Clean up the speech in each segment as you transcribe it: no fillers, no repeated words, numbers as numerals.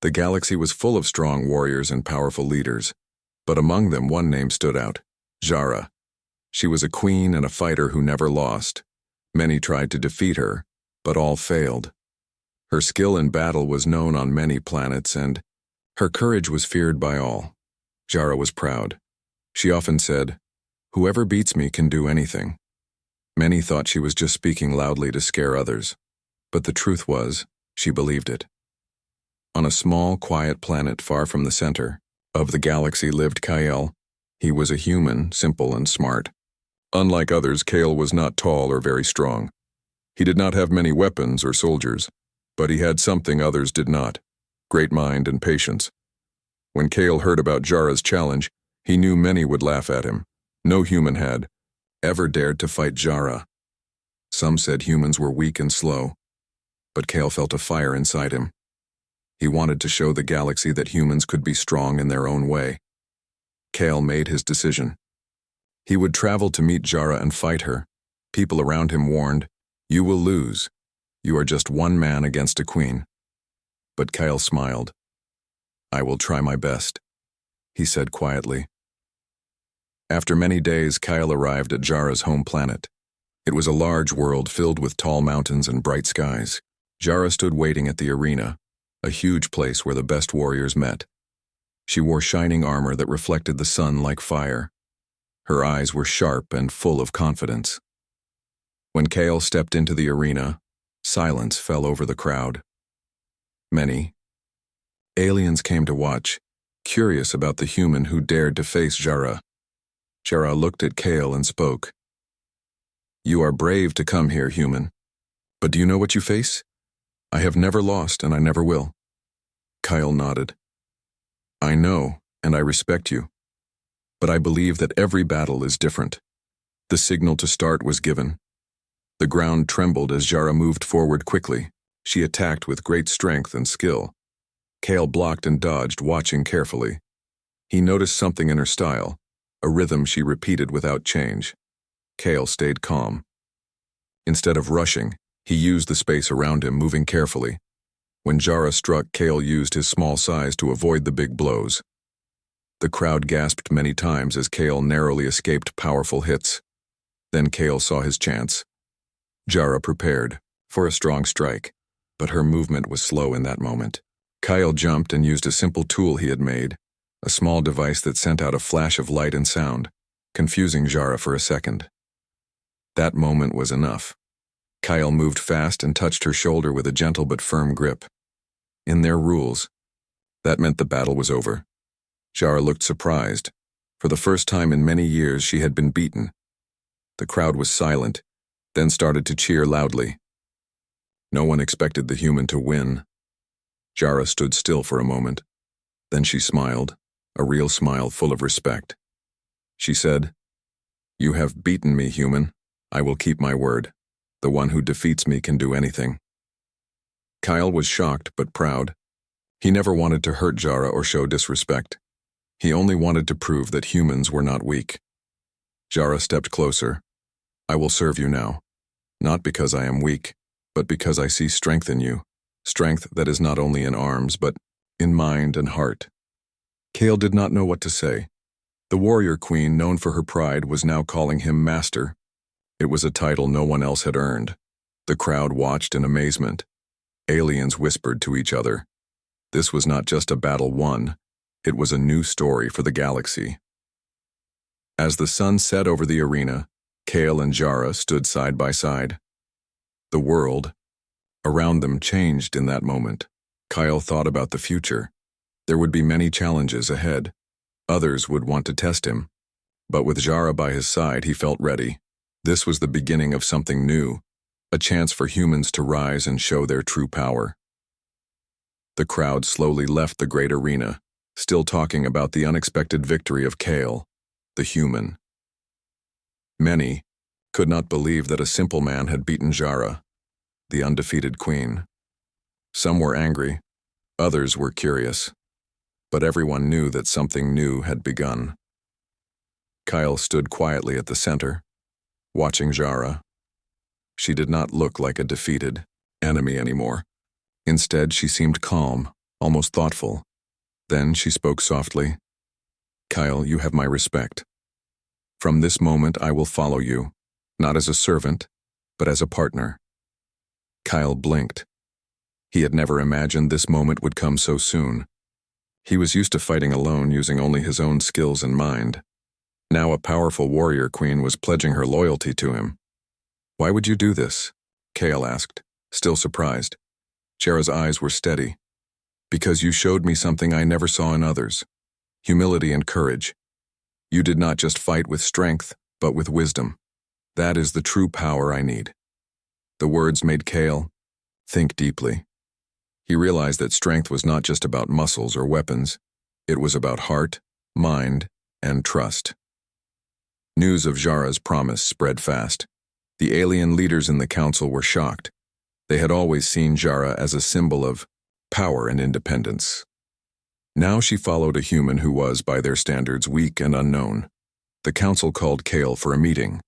The galaxy was full of strong warriors and powerful leaders, but among them one name stood out: Jara. She was a queen and a fighter who never lost. Many tried to defeat her, but all failed. Her skill in battle was known on many planets, and her courage was feared by all. Jara was proud. She often said, "Whoever beats me can do anything." Many thought she was just speaking loudly to scare others, but the truth was, she believed it. On a small, quiet planet far from the center of the galaxy lived Kyle. He was a human, simple and smart. Unlike others, Kale was not tall or very strong. He did not have many weapons or soldiers, but he had something others did not: great mind and patience. When Kale heard about Jara's challenge, he knew many would laugh at him. No human had ever dared to fight Jara. Some said humans were weak and slow, but Kale felt a fire inside him. He wanted to show the galaxy that humans could be strong in their own way. Kale made his decision. He would travel to meet Jara and fight her. People around him warned, "You will lose. You are just one man against a queen." But Kyle smiled. "I will try my best," he said quietly. After many days, Kyle arrived at Jara's home planet. It was a large world filled with tall mountains and bright skies. Jara stood waiting at the arena, a huge place where the best warriors met. She wore shining armor that reflected the sun like fire. Her eyes were sharp and full of confidence. When Kale stepped into the arena, silence fell over the crowd. Many aliens came to watch, curious about the human who dared to face Jara. Jara looked at Kale and spoke. "You are brave to come here, human. But do you know what you face? I have never lost, and I never will." Kyle nodded. "I know, and I respect you. But I believe that every battle is different." The signal to start was given. The ground trembled as Jara moved forward quickly. She attacked with great strength and skill. Kale blocked and dodged, watching carefully. He noticed something in her style, a rhythm she repeated without change. Kale stayed calm. Instead of rushing, he used the space around him, moving carefully. When Jara struck, Kale used his small size to avoid the big blows. The crowd gasped many times as Kale narrowly escaped powerful hits. Then Kale saw his chance. Jara prepared for a strong strike, but her movement was slow in that moment. Kyle jumped and used a simple tool he had made, a small device that sent out a flash of light and sound, confusing Jara for a second. That moment was enough. Kyle moved fast and touched her shoulder with a gentle but firm grip. In their rules, that meant the battle was over. Jara looked surprised. For the first time in many years, she had been beaten. The crowd was silent, then started to cheer loudly. No one expected the human to win. Jara stood still for a moment. Then she smiled, a real smile full of respect. She said, "You have beaten me, human. I will keep my word. The one who defeats me can do anything." Kyle was shocked but proud. He never wanted to hurt Jara or show disrespect. He only wanted to prove that humans were not weak. Jara stepped closer. "I will serve you now, not because I am weak, but because I see strength in you, strength that is not only in arms, but in mind and heart." Kale did not know what to say. The warrior queen, known for her pride, was now calling him master. It was a title no one else had earned. The crowd watched in amazement. Aliens whispered to each other. This was not just a battle won. It was a new story for the galaxy. As the sun set over the arena, Kale and Jara stood side by side. The world around them changed in that moment. Kyle thought about the future. There would be many challenges ahead. Others would want to test him. But with Jara by his side, he felt ready. This was the beginning of something new, a chance for humans to rise and show their true power. The crowd slowly left the great arena, still talking about the unexpected victory of Kale, the human. Many could not believe that a simple man had beaten Jara, the undefeated queen. Some were angry, others were curious, but everyone knew that something new had begun. Kyle stood quietly at the center, watching Jara. She did not look like a defeated enemy anymore. Instead, she seemed calm, almost thoughtful. Then she spoke softly. Kyle, you have my respect. From this moment I will follow you, not as a servant, but as a partner. Kyle blinked. He had never imagined this moment would come so soon. He was used to fighting alone using only his own skills and mind. Now a powerful warrior queen was pledging her loyalty to him. Why would you do this? Kale asked, still surprised. Jara's eyes were steady. Because you showed me something I never saw in others. Humility and courage. You did not just fight with strength, but with wisdom. That is the true power I need. The words made Kale think deeply. He realized that strength was not just about muscles or weapons. It was about heart, mind, and trust. News of Jara's promise spread fast. The alien leaders in the council were shocked. They had always seen Jara as a symbol of power and independence. Now she followed a human who was, by their standards, weak and unknown. The council called Kale for a meeting.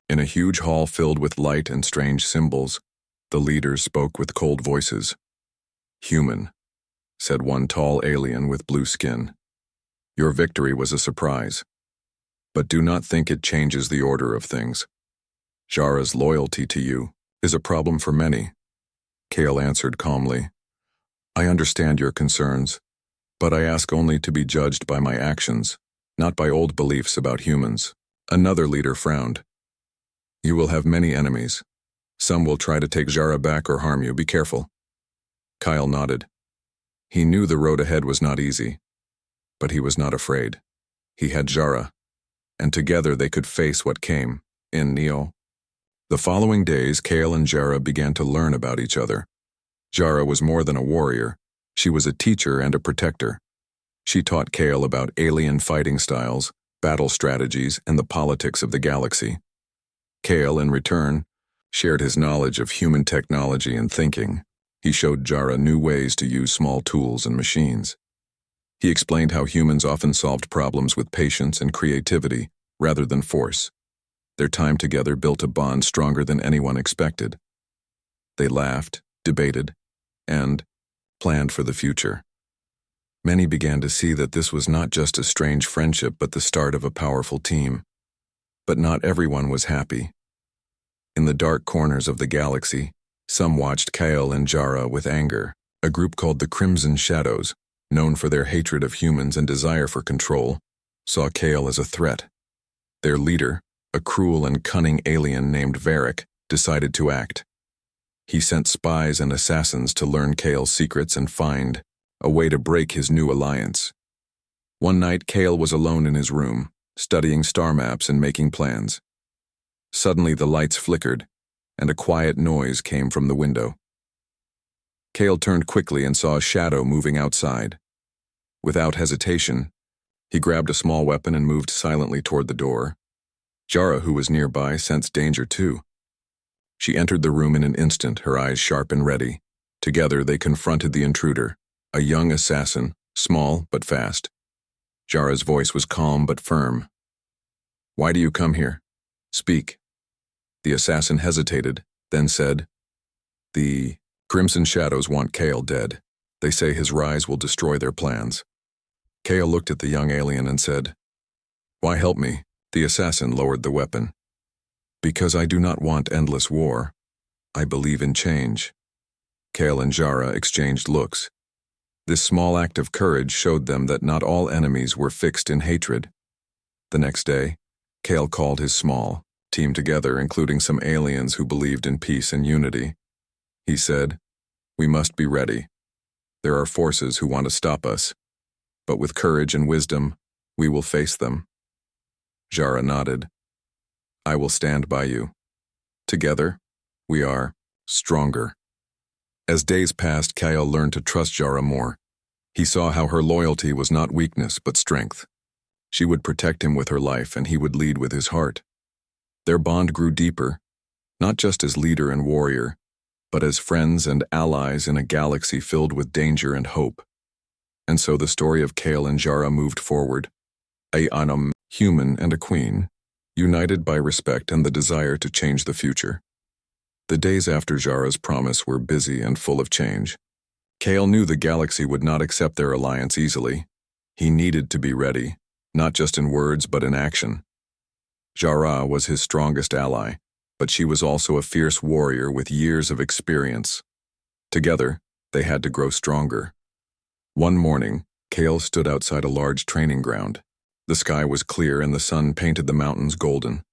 In a huge hall filled with light and strange symbols, the leaders spoke with cold voices. Human, said one tall alien with blue skin. Your victory was a surprise. But do not think it changes the order of things. Jara's loyalty to you is a problem for many. Kale answered calmly. I understand your concerns, but I ask only to be judged by my actions, not by old beliefs about humans. Another leader frowned. You will have many enemies. Some will try to take Jara back or harm you. Be careful. Kyle nodded. He knew the road ahead was not easy, but he was not afraid. He had Jara, and together they could face what came in Neo. The following days, Kale and Jara began to learn about each other. Jara was more than a warrior. She was a teacher and a protector. She taught Kale about alien fighting styles, battle strategies, and the politics of the galaxy. Kale, in return, shared his knowledge of human technology and thinking. He showed Jara new ways to use small tools and machines. He explained how humans often solved problems with patience and creativity rather than force. Their time together built a bond stronger than anyone expected. They laughed, debated, and planned for the future. Many began to see that this was not just a strange friendship but the start of a powerful team. But not everyone was happy. In the dark corners of the galaxy, some watched Kale and Jara with anger. A group called the Crimson Shadows, known for their hatred of humans and desire for control, saw Kale as a threat. Their leader, a cruel and cunning alien named Varric, decided to act. He sent spies and assassins to learn Kale's secrets and find a way to break his new alliance. One night, Kale was alone in his room, studying star maps and making plans. Suddenly the lights flickered, and a quiet noise came from the window. Kale turned quickly and saw a shadow moving outside. Without hesitation, he grabbed a small weapon and moved silently toward the door. Jara, who was nearby, sensed danger too. She entered the room in an instant, her eyes sharp and ready. Together they confronted the intruder, a young assassin, small but fast. Jara's voice was calm but firm. Why do you come here? Speak. The assassin hesitated, then said, The Crimson Shadows want Kale dead. They say his rise will destroy their plans. Kale looked at the young alien and said, Why help me? The assassin lowered the weapon. Because I do not want endless war. I believe in change. Kale and Jara exchanged looks. This small act of courage showed them that not all enemies were fixed in hatred. The next day, Kale called his small team together, including some aliens who believed in peace and unity. He said, We must be ready. There are forces who want to stop us, but with courage and wisdom, we will face them. Jara nodded. I will stand by you. Together, we are stronger. As days passed, Kyle learned to trust Jara more. He saw how her loyalty was not weakness but strength. She would protect him with her life and he would lead with his heart. Their bond grew deeper, not just as leader and warrior, but as friends and allies in a galaxy filled with danger and hope. And so the story of Kale and Jara moved forward. A human and a queen, united by respect and the desire to change the future. The days after Jara's promise were busy and full of change. Kale knew the galaxy would not accept their alliance easily. He needed to be ready, not just in words but in action. Jara was his strongest ally, but she was also a fierce warrior with years of experience. Together, they had to grow stronger. One morning, Kale stood outside a large training ground. The sky was clear and the sun painted the mountains golden.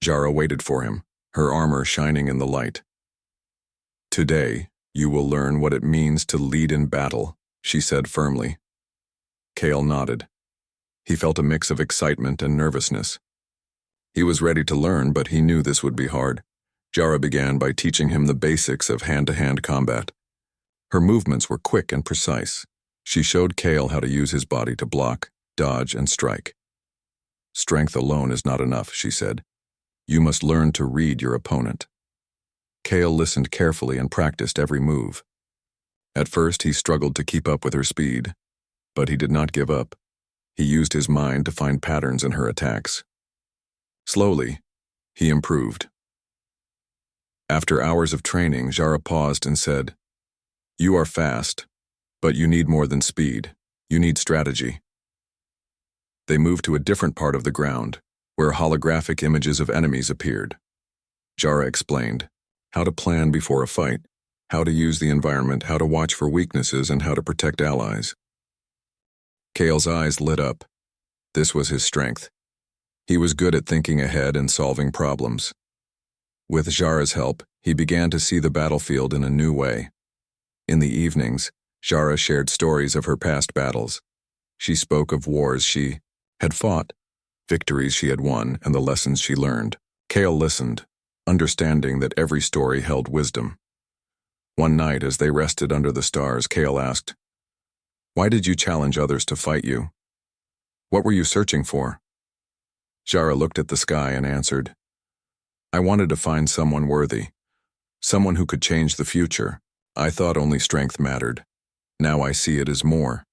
Jara waited for him, her armor shining in the light. "Today, you will learn what it means to lead in battle," she said firmly. Kale nodded. He felt a mix of excitement and nervousness. He was ready to learn, but he knew this would be hard. Jara began by teaching him the basics of hand-to-hand combat. Her movements were quick and precise. She showed Kale how to use his body to block, dodge, and strike. "Strength alone is not enough," she said. "You must learn to read your opponent." Kale listened carefully and practiced every move. At first, he struggled to keep up with her speed, but he did not give up. He used his mind to find patterns in her attacks. Slowly, he improved. After hours of training, Jara paused and said, "You are fast, but you need more than speed. You need strategy." They moved to a different part of the ground, where holographic images of enemies appeared. Jara explained how to plan before a fight, how to use the environment, how to watch for weaknesses, and how to protect allies. Kale's eyes lit up. This was his strength. He was good at thinking ahead and solving problems. With Jara's help, he began to see the battlefield in a new way. In the evenings, Jara shared stories of her past battles. She spoke of wars she had fought, victories she had won, and the lessons she learned. Kale listened, understanding that every story held wisdom. One night, as they rested under the stars, Kale asked, "Why did you challenge others to fight you? What were you searching for?" Jara looked at the sky and answered, "I wanted to find someone worthy, someone who could change the future. I thought only strength mattered. Now I see it as more."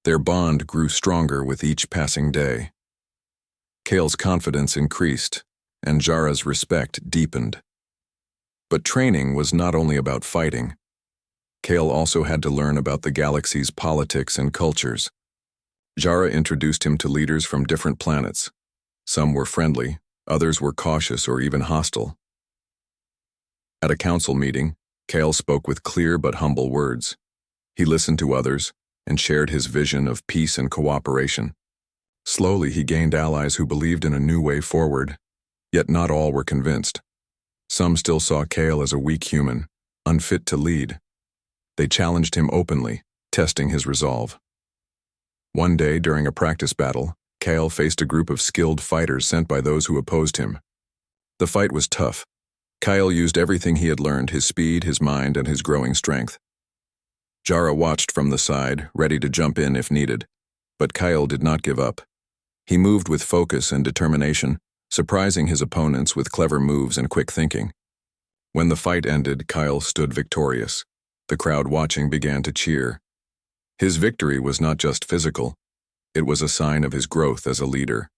Their bond grew stronger with each passing day. Kale's confidence increased, and Jara's respect deepened. But training was not only about fighting. Kale also had to learn about the galaxy's politics and cultures. Jara introduced him to leaders from different planets. Some were friendly, others were cautious or even hostile. At a council meeting, Kale spoke with clear but humble words. He listened to others and shared his vision of peace and cooperation. Slowly, he gained allies who believed in a new way forward, yet not all were convinced. Some still saw Kale as a weak human, unfit to lead. They challenged him openly, testing his resolve. One day, during a practice battle, Kale faced a group of skilled fighters sent by those who opposed him. The fight was tough. Kale used everything he had learned, his speed, his mind, and his growing strength. Jara watched from the side, ready to jump in if needed, but Kale did not give up. He moved with focus and determination, surprising his opponents with clever moves and quick thinking. When the fight ended, Kale stood victorious. The crowd watching began to cheer. His victory was not just physical. It was a sign of his growth as a leader.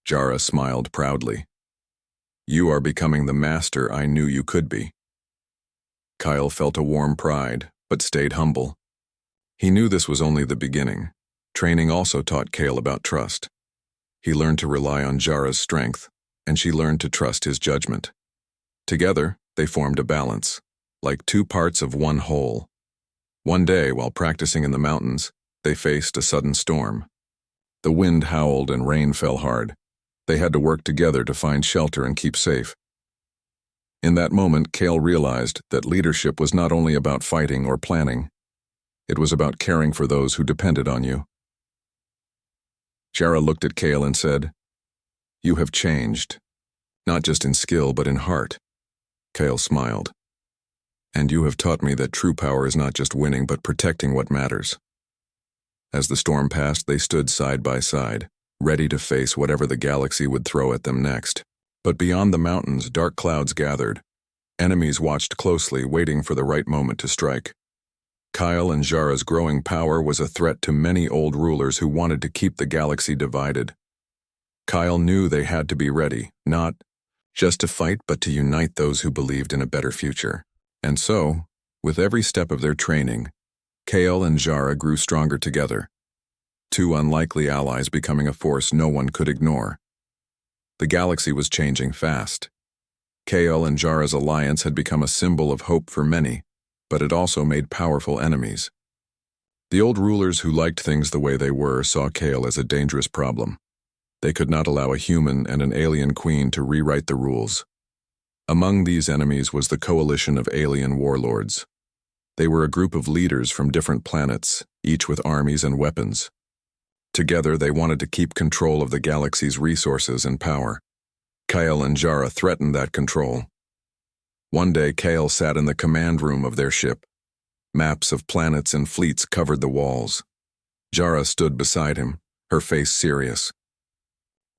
Jara smiled proudly. "You are becoming the master I knew you could be." Kale felt a warm pride, but stayed humble. He knew this was only the beginning. Training also taught Kale about trust. He learned to rely on Jara's strength, and she learned to trust his judgment. Together, they formed a balance, like two parts of one whole. One day, while practicing in the mountains, they faced a sudden storm. The wind howled and rain fell hard. They had to work together to find shelter and keep safe. In that moment, Kale realized that leadership was not only about fighting or planning. It was about caring for those who depended on you. Jara looked at Kale and said, "You have changed, not just in skill but in heart." Kale smiled. "And you have taught me that true power is not just winning but protecting what matters." As the storm passed, they stood side by side, ready to face whatever the galaxy would throw at them next. But beyond the mountains, dark clouds gathered. Enemies watched closely, waiting for the right moment to strike. Kyle and Jara's growing power was a threat to many old rulers who wanted to keep the galaxy divided. Kyle knew they had to be ready, not just to fight, but to unite those who believed in a better future. And so, with every step of their training, Kale and Jara grew stronger together, two unlikely allies becoming a force no one could ignore. The galaxy was changing fast. Kale and Jara's alliance had become a symbol of hope for many, but it also made powerful enemies. The old rulers who liked things the way they were saw Kale as a dangerous problem. They could not allow a human and an alien queen to rewrite the rules. Among these enemies was the coalition of alien warlords. They were a group of leaders from different planets, each with armies and weapons. Together, they wanted to keep control of the galaxy's resources and power. Kale and Jara threatened that control. One day, Kale sat in the command room of their ship. Maps of planets and fleets covered the walls. Jara stood beside him, her face serious.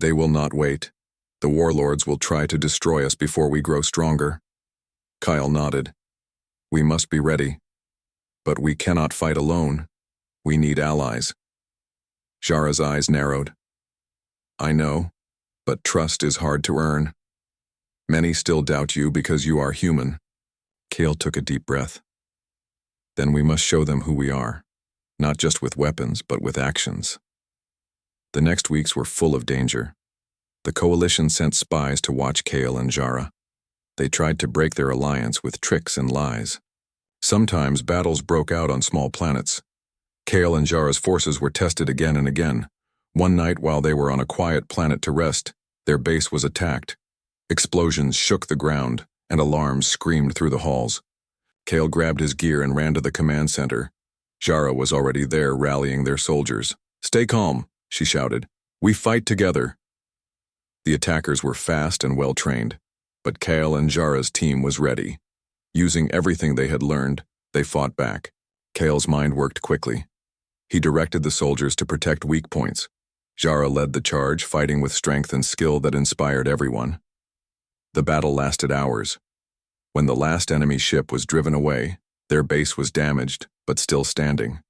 "They will not wait. The warlords will try to destroy us before we grow stronger." Kyle nodded. "We must be ready. But we cannot fight alone. We need allies." Jara's eyes narrowed. "I know, but trust is hard to earn. Many still doubt you because you are human." Kale took a deep breath. "Then we must show them who we are, not just with weapons, but with actions." The next weeks were full of danger. The coalition sent spies to watch Kale and Jara. They tried to break their alliance with tricks and lies. Sometimes battles broke out on small planets. Kale and Jara's forces were tested again and again. One night, while they were on a quiet planet to rest, their base was attacked. Explosions shook the ground, and alarms screamed through the halls. Kale grabbed his gear and ran to the command center. Jara was already there, rallying their soldiers. "Stay calm," she shouted. "We fight together." The attackers were fast and well-trained, but Kale and Jara's team was ready. Using everything they had learned, they fought back. Kale's mind worked quickly. He directed the soldiers to protect weak points. Jara led the charge, fighting with strength and skill that inspired everyone. The battle lasted hours. When the last enemy ship was driven away, their base was damaged, but still standing.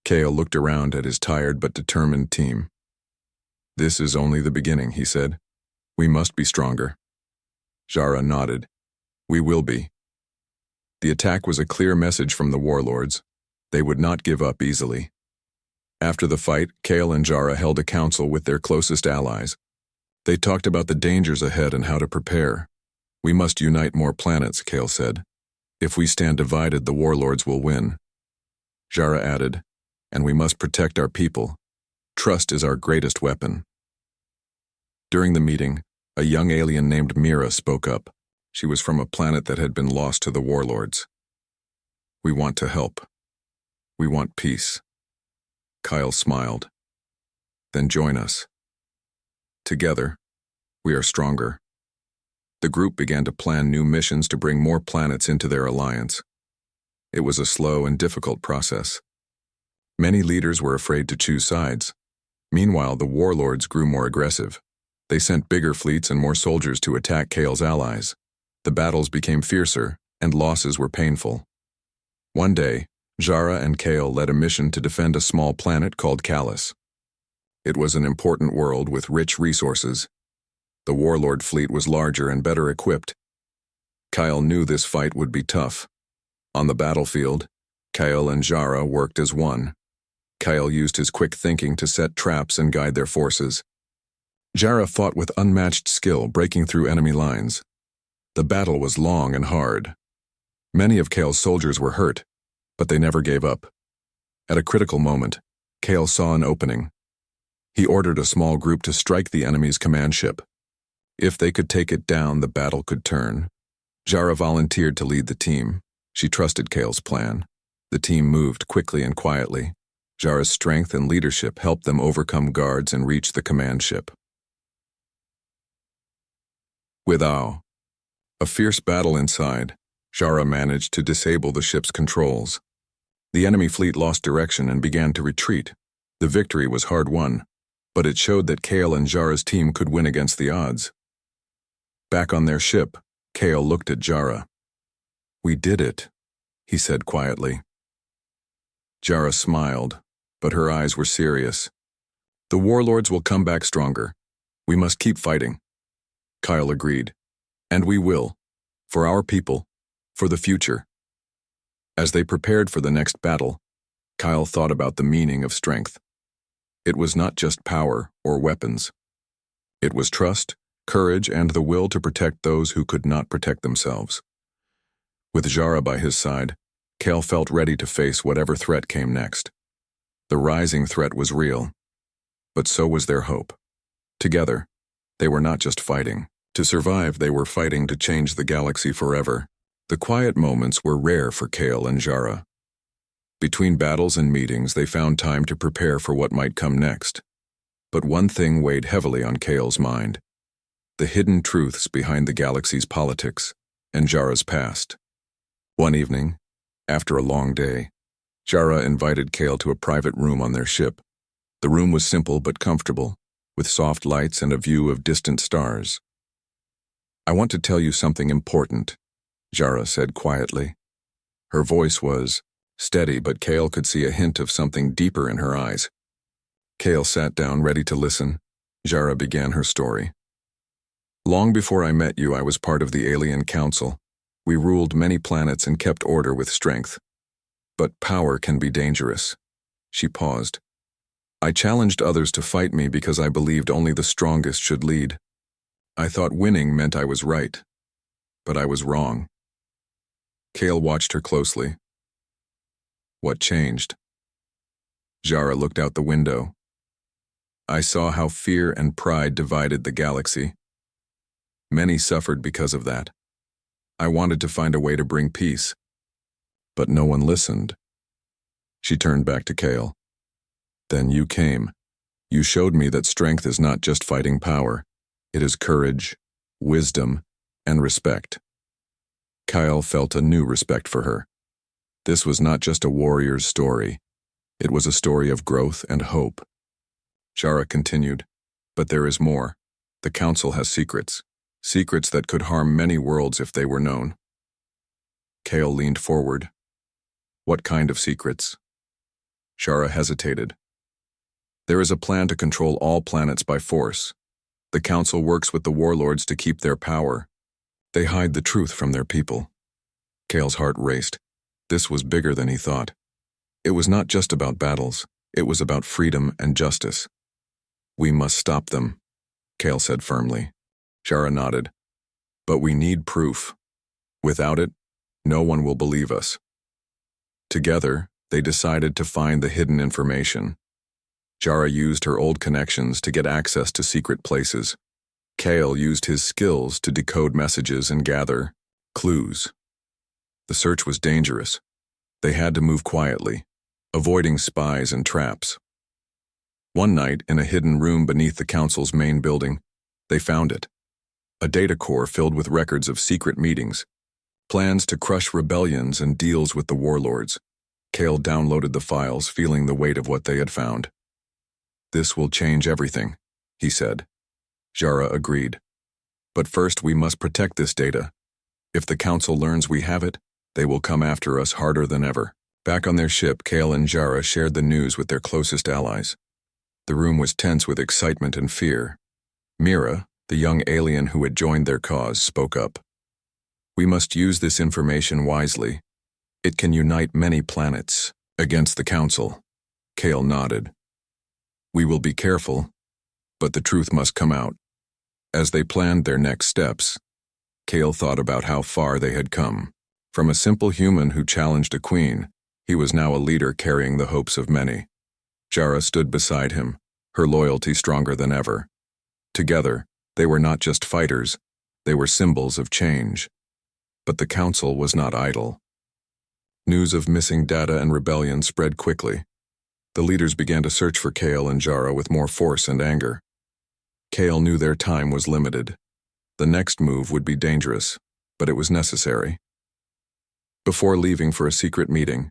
Kale looked around at his tired but determined team. "This is only the beginning," he said. "We must be stronger." Jara nodded. "We will be." The attack was a clear message from the warlords. They would not give up easily. After the fight, Kale and Jara held a council with their closest allies. They talked about the dangers ahead and how to prepare. "We must unite more planets," Kale said. "If we stand divided, the warlords will win." Jara added, "And we must protect our people. Trust is our greatest weapon." During the meeting, a young alien named Mira spoke up. She was from a planet that had been lost to the warlords. "We want to help. We want peace." Kyle smiled. "Then join us. Together, we are stronger." The group began to plan new missions to bring more planets into their alliance. It was a slow and difficult process. Many leaders were afraid to choose sides. Meanwhile, the warlords grew more aggressive. They sent bigger fleets and more soldiers to attack Kale's allies. The battles became fiercer, and losses were painful. One day, Jara and Kale led a mission to defend a small planet called Callus. It was an important world with rich resources. The warlord fleet was larger and better equipped. Kyle knew this fight would be tough. On the battlefield, Kyle and Jara worked as one. Kyle used his quick thinking to set traps and guide their forces. Jara fought with unmatched skill, breaking through enemy lines. The battle was long and hard. Many of Kale's soldiers were hurt, but they never gave up. At a critical moment, Kale saw an opening. He ordered a small group to strike the enemy's command ship. If they could take it down, the battle could turn. Jara volunteered to lead the team. She trusted Kale's plan. The team moved quickly and quietly. Jara's strength and leadership helped them overcome guards and reach the command ship. Without a fierce battle inside, Jara managed to disable the ship's controls. The enemy fleet lost direction and began to retreat. The victory was hard-won, but it showed that Kale and Jara's team could win against the odds. Back on their ship, Kale looked at Jara. "We did it," he said quietly. Jara smiled, but her eyes were serious. "The warlords will come back stronger. We must keep fighting." Kyle agreed. "And we will. For our people. For the future." As they prepared for the next battle, Kyle thought about the meaning of strength. It was not just power or weapons. It was trust, courage, and the will to protect those who could not protect themselves. With Jara by his side, Kale felt ready to face whatever threat came next. The rising threat was real, but so was their hope. Together, they were not just fighting. To survive, they were fighting to change the galaxy forever. The quiet moments were rare for Kale and Jara. Between battles and meetings, they found time to prepare for what might come next. But one thing weighed heavily on Kale's mind: the hidden truths behind the galaxy's politics and Jara's past. One evening, after a long day, Jara invited Kale to a private room on their ship. The room was simple but comfortable, with soft lights and a view of distant stars. "I want to tell you something important," Jara said quietly. Her voice was steady, but Kale could see a hint of something deeper in her eyes. Kale sat down, ready to listen. Jara began her story. "Long before I met you, I was part of the Alien Council. We ruled many planets and kept order with strength. But power can be dangerous." She paused. "I challenged others to fight me because I believed only the strongest should lead. I thought winning meant I was right. But I was wrong." Kale watched her closely. "What changed?" Jara looked out the window. "I saw how fear and pride divided the galaxy. Many suffered because of that. I wanted to find a way to bring peace. But no one listened." She turned back to Kale. "Then you came. You showed me that strength is not just fighting power. It is courage, wisdom, and respect." Kyle felt a new respect for her. This was not just a warrior's story. It was a story of growth and hope. Jara continued, "But there is more. The Council has secrets. Secrets that could harm many worlds if they were known." Kale leaned forward. "What kind of secrets?" Jara hesitated. "There is a plan to control all planets by force. The Council works with the warlords to keep their power. They hide the truth from their people." Kale's heart raced. This was bigger than he thought. It was not just about battles. It was about freedom and justice. "We must stop them," Kale said firmly. Jara nodded. "But we need proof. Without it, no one will believe us." Together, they decided to find the hidden information. Jara used her old connections to get access to secret places. Kale used his skills to decode messages and gather clues. The search was dangerous. They had to move quietly, avoiding spies and traps. One night, in a hidden room beneath the Council's main building, they found it. A data core filled with records of secret meetings, plans to crush rebellions and deals with the warlords. Kale downloaded the files, feeling the weight of what they had found. "This will change everything," he said. Jara agreed. "But first we must protect this data. If the Council learns we have it, they will come after us harder than ever." Back on their ship, Kale and Jara shared the news with their closest allies. The room was tense with excitement and fear. Mira, the young alien who had joined their cause, spoke up. "We must use this information wisely. It can unite many planets against the Council." Kale nodded. "We will be careful, but the truth must come out." As they planned their next steps, Kale thought about how far they had come. From a simple human who challenged a queen, he was now a leader carrying the hopes of many. Jara stood beside him, her loyalty stronger than ever. Together, they were not just fighters, they were symbols of change. But the Council was not idle. News of missing data and rebellion spread quickly. The leaders began to search for Kale and Jara with more force and anger. Kale knew their time was limited. The next move would be dangerous, but it was necessary. Before leaving for a secret meeting,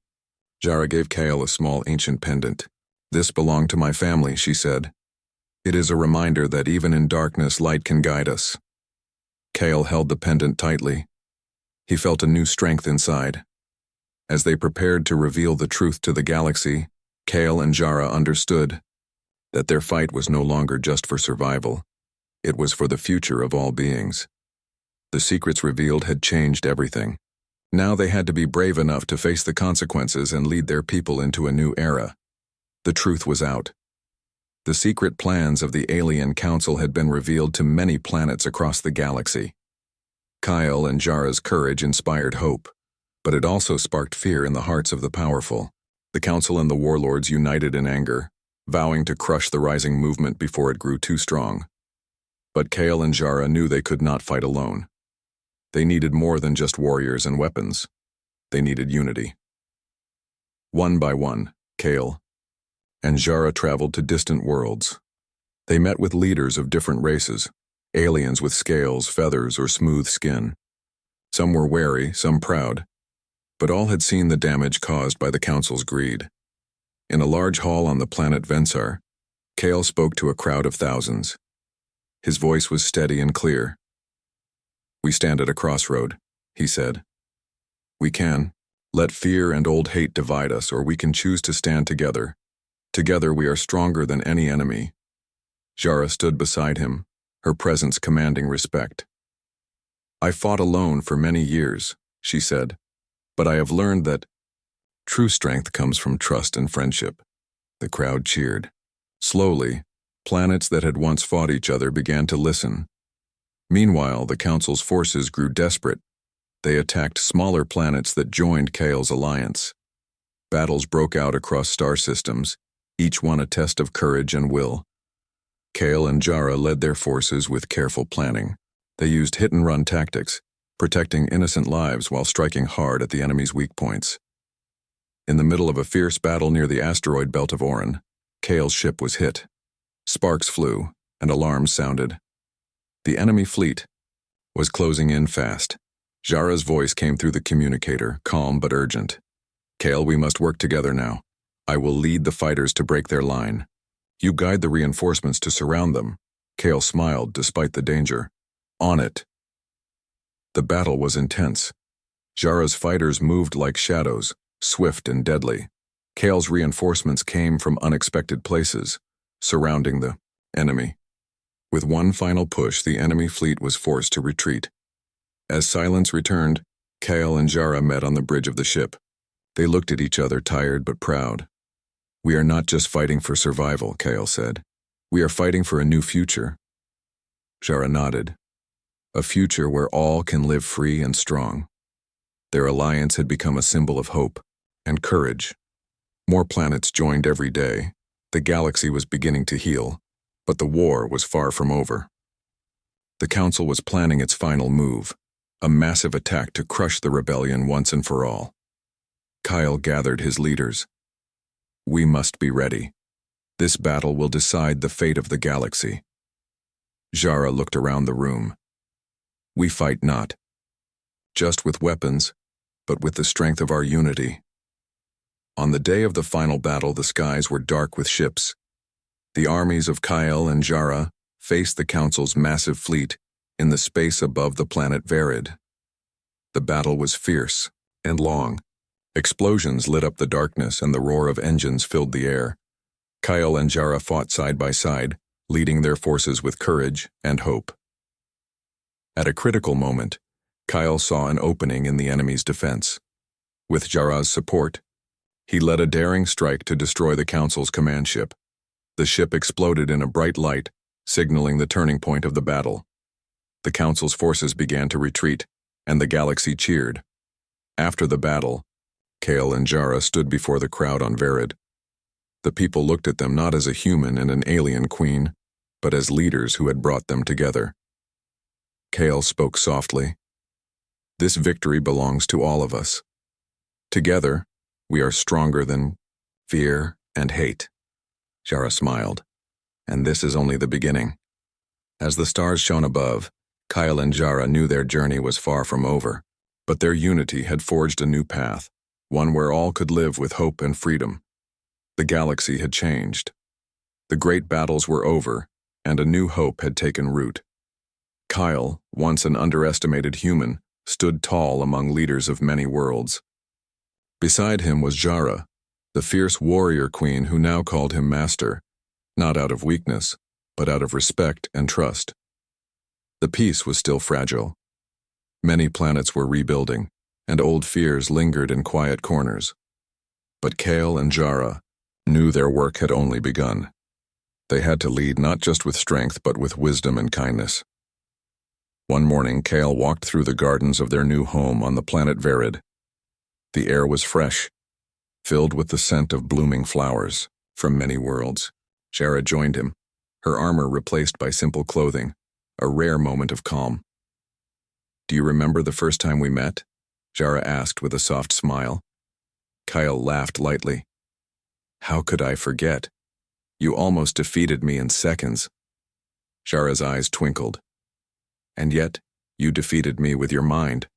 Jara gave Kale a small ancient pendant. "This belonged to my family," she said. "It is a reminder that even in darkness, light can guide us." Kale held the pendant tightly. He felt a new strength inside. As they prepared to reveal the truth to the galaxy, Kale and Jara understood that their fight was no longer just for survival. It was for the future of all beings. The secrets revealed had changed everything. Now they had to be brave enough to face the consequences and lead their people into a new era. The truth was out. The secret plans of the Alien Council had been revealed to many planets across the galaxy. Kyle and Jara's courage inspired hope, but it also sparked fear in the hearts of the powerful. The Council and the warlords united in anger, vowing to crush the rising movement before it grew too strong. But Kale and Jara knew they could not fight alone. They needed more than just warriors and weapons. They needed unity. One by one, Kale and Jara traveled to distant worlds. They met with leaders of different races, aliens with scales, feathers, or smooth skin. Some were wary, some proud, but all had seen the damage caused by the Council's greed. In a large hall on the planet Vensar, Kale spoke to a crowd of thousands. His voice was steady and clear. "We stand at a crossroad," he said. "We can let fear and old hate divide us, or we can choose to stand together. Together we are stronger than any enemy." Jara stood beside him, her presence commanding respect. "I fought alone for many years," she said, "but I have learned that true strength comes from trust and friendship." The crowd cheered. Slowly, planets that had once fought each other began to listen. Meanwhile, the Council's forces grew desperate. They attacked smaller planets that joined Kale's alliance. Battles broke out across star systems, each one a test of courage and will. Kale and Jara led their forces with careful planning. They used hit-and-run tactics, protecting innocent lives while striking hard at the enemy's weak points. In the middle of a fierce battle near the asteroid belt of Orin, Kale's ship was hit. Sparks flew, and alarms sounded. The enemy fleet was closing in fast. Jara's voice came through the communicator, calm but urgent. "Kale, we must work together now. I will lead the fighters to break their line. You guide the reinforcements to surround them." Kale smiled despite the danger. "On it." The battle was intense. Jara's fighters moved like shadows, swift and deadly. Kale's reinforcements came from unexpected places, surrounding the enemy. With one final push, the enemy fleet was forced to retreat. As silence returned, Kale and Jara met on the bridge of the ship. They looked at each other, tired but proud. "We are not just fighting for survival," Kale said. "We are fighting for a new future." Jara nodded. A future where all can live free and strong. Their alliance had become a symbol of hope and courage. More planets joined every day. The galaxy was beginning to heal, but the war was far from over. The Council was planning its final move, a massive attack to crush the rebellion once and for all. Kyle gathered his leaders. "We must be ready. This battle will decide the fate of the galaxy." Jara looked around the room. "We fight not just with weapons, but with the strength of our unity." On the day of the final battle, the skies were dark with ships. The armies of Kyle and Jara faced the Council's massive fleet in the space above the planet Verid. The battle was fierce and long. Explosions lit up the darkness and the roar of engines filled the air. Kyle and Jara fought side by side, leading their forces with courage and hope. At a critical moment, Kyle saw an opening in the enemy's defense. With Jara's support, he led a daring strike to destroy the Council's command ship. The ship exploded in a bright light, signaling the turning point of the battle. The Council's forces began to retreat, and the galaxy cheered. After the battle, Kale and Jara stood before the crowd on Verid. The people looked at them not as a human and an alien queen, but as leaders who had brought them together. Kale spoke softly. "This victory belongs to all of us. Together, we are stronger than fear and hate." Jara smiled. "And this is only the beginning." As the stars shone above, Kyle and Jara knew their journey was far from over, but their unity had forged a new path, one where all could live with hope and freedom. The galaxy had changed. The great battles were over, and a new hope had taken root. Kyle, once an underestimated human, stood tall among leaders of many worlds. Beside him was Jara, the fierce warrior queen who now called him master, not out of weakness, but out of respect and trust. The peace was still fragile. Many planets were rebuilding, and old fears lingered in quiet corners. But Kale and Jara knew their work had only begun. They had to lead not just with strength but with wisdom and kindness. One morning, Kale walked through the gardens of their new home on the planet Verid. The air was fresh, filled with the scent of blooming flowers from many worlds. Jara joined him, her armor replaced by simple clothing, a rare moment of calm. "Do you remember the first time we met?" Jara asked with a soft smile. Kyle laughed lightly. "How could I forget? You almost defeated me in seconds." Jara's eyes twinkled. "And yet, you defeated me with your mind."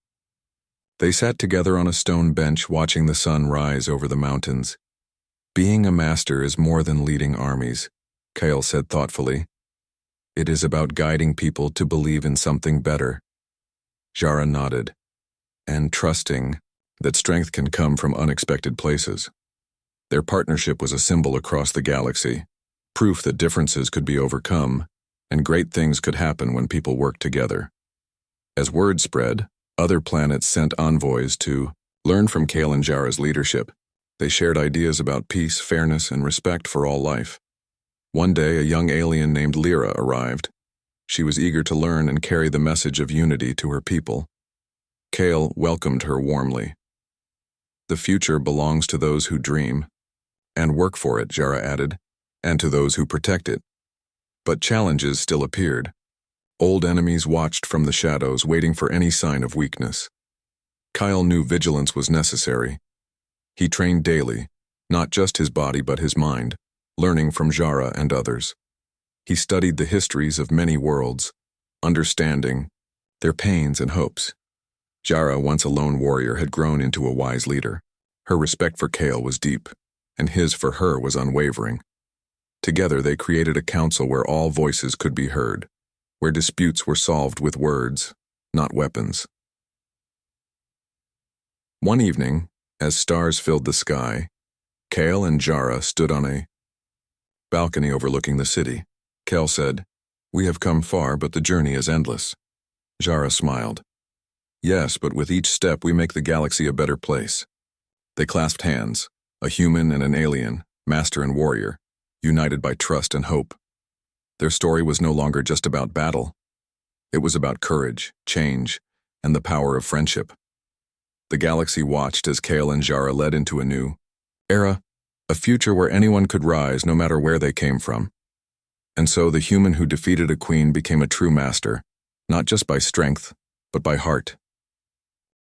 They sat together on a stone bench watching the sun rise over the mountains. "Being a master is more than leading armies," Kyle said thoughtfully. "It is about guiding people to believe in something better." Jara nodded, "And trusting that strength can come from unexpected places." Their partnership was a symbol across the galaxy, proof that differences could be overcome, and great things could happen when people worked together. As word spread, other planets sent envoys to learn from Kale and Jara's leadership. They shared ideas about peace, fairness, and respect for all life. One day, a young alien named Lyra arrived. She was eager to learn and carry the message of unity to her people. Kale welcomed her warmly. "The future belongs to those who dream and work for it," Jara added, "and to those who protect it." But challenges still appeared. Old enemies watched from the shadows, waiting for any sign of weakness. Kyle knew vigilance was necessary. He trained daily, not just his body but his mind, learning from Jara and others. He studied the histories of many worlds, understanding their pains and hopes. Jara, once a lone warrior, had grown into a wise leader. Her respect for Kale was deep, and his for her was unwavering. Together they created a council where all voices could be heard, where disputes were solved with words, not weapons. One evening, as stars filled the sky, Kale and Jara stood on a balcony overlooking the city. Kale said, "We have come far, but the journey is endless." Jara smiled. "Yes, but with each step we make the galaxy a better place." They clasped hands, a human and an alien, master and warrior, united by trust and hope. Their story was no longer just about battle. It was about courage, change, and the power of friendship. The galaxy watched as Kale and Jara led into a new era, a future where anyone could rise no matter where they came from. And so the human who defeated a queen became a true master, not just by strength, but by heart.